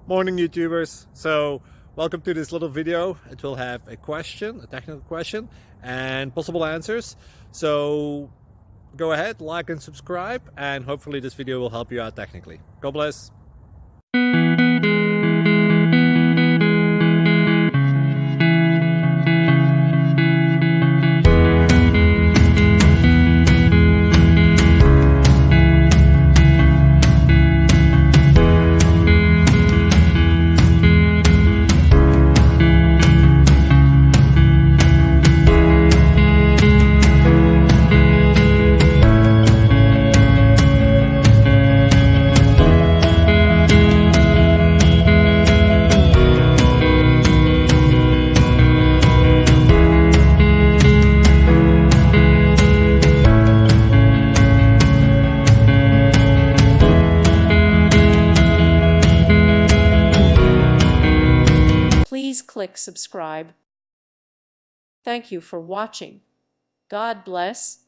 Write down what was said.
Morning YouTubers. So welcome to this little video. It will have a question, a technical question, and possible answers. So go ahead, like and subscribe, and hopefully this video will help you out technically. God bless. Please click subscribe. Thank you for watching. God bless.